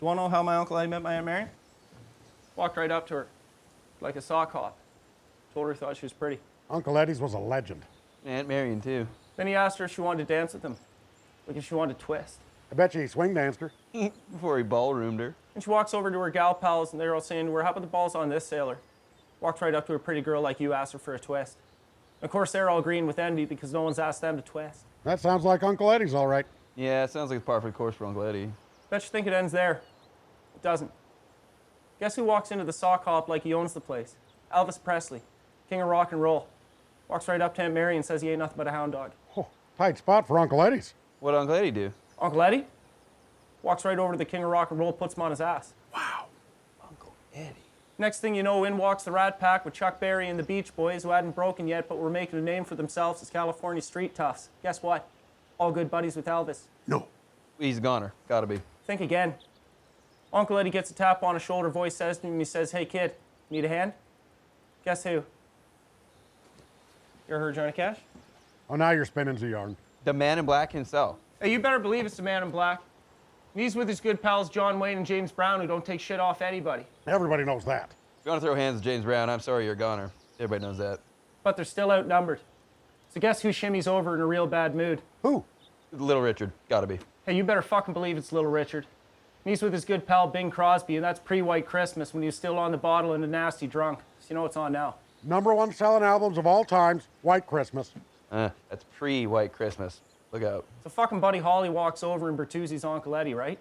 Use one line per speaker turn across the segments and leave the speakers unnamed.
You want to know how my Uncle Eddie met my Aunt Marion? Walked right up to her, like a sock hop. Told her he thought she was pretty.
Uncle Eddie's was a legend.
Aunt Marion, too.
Then he asked her if she wanted to dance with him, like if she wanted to twist.
I bet you he swing danced her.
Before he ballroomed her.
And she walks over to her gal pals, and they're all saying to her, how about the balls on this sailor? Walked right up to a pretty girl like you, asked her for a twist. Of course, they're all green with envy because no one's asked them to twist.
That sounds like Uncle Eddie's all right.
Yeah, it sounds like a par for the course for Uncle Eddie.
Bet you think it ends there. It doesn't. Guess who walks into the sock hop like he owns the place? Elvis Presley, king of rock and roll. Walks right up to Aunt Mary and says he ain't nothing but a hound dog.
Oh, tight spot for Uncle Eddie's.
What'd Uncle Eddie do?
Uncle Eddie walks right over to the king of rock and roll, puts him on his ass.
Wow.
Uncle Eddie.
Next thing you know, in walks the Rat Pack with Chuck Berry and the Beach Boys, who hadn't broken yet but were making a name for themselves as California street toughs. Guess what? All good buddies with Elvis.
No.
He's a goner. Gotta be.
Think again. Uncle Eddie gets a tap on his shoulder, voice says to him, he says, hey kid, need a hand? Guess who? You ever heard Johnny Cash?
Oh, now you're spinning the yarn.
The man in black himself.
Hey, you better believe it's the man in black. And he's with his good pals John Wayne and James Brown, who don't take shit off anybody.
Everybody knows that.
If you want to throw hands at James Brown, I'm sorry, you're a goner. Everybody knows that.
But they're still outnumbered. So guess who shimmies over in a real bad mood?
Who?
Little Richard. Gotta be.
Hey, you better fucking believe it's Little Richard. And he's with his good pal Bing Crosby, and that's pre-White Christmas when he was still on the bottle and a nasty drunk. So you know it's on now.
#1 selling albums of all times, White Christmas.
That's pre-White Christmas. Look out.
So fucking Buddy Holly walks over and Bertuzzi's Uncle Eddie, right?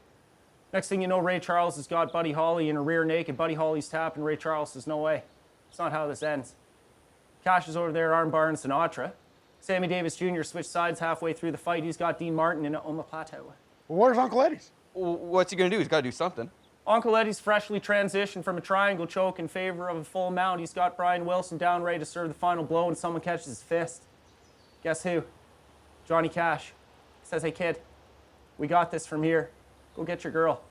Next thing you know, Ray Charles has got Buddy Holly in a rear naked. Buddy Holly's tapping. Ray Charles says, no way. It's not how this ends. Cash is over there armbar and Sinatra. Sammy Davis Jr. switched sides halfway through the fight. He's got Dean Martin in on the plateau.
Well, where's Uncle Eddie's?
What's he gonna do? He's gotta do something.
Uncle Eddie's freshly transitioned from a triangle choke in favor of a full mount. He's got Brian Wilson down ready to serve the final blow and someone catches his fist. Guess who? Johnny Cash. Says, hey kid, we got this from here. Go get your girl.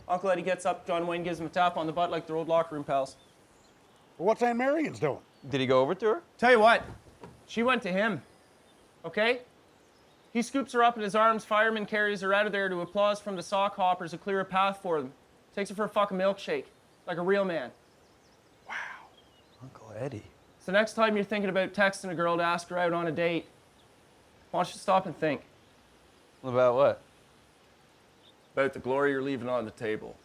Uncle Eddie gets up, John Wayne gives him a tap on the butt like their old locker room pals.
Well, what's Aunt Marion's doing?
Did he go over to her?
Tell you what, she went to him, okay? He scoops her up in his arms, fireman carries her out of there to applause from the sock hoppers to clear a path for them. Takes her for a fucking milkshake, like a real man.
Wow.
Uncle Eddie.
So next time you're thinking about texting a girl to ask her out on a date, why don't you stop and think?
About what?
About the glory you're leaving on the table.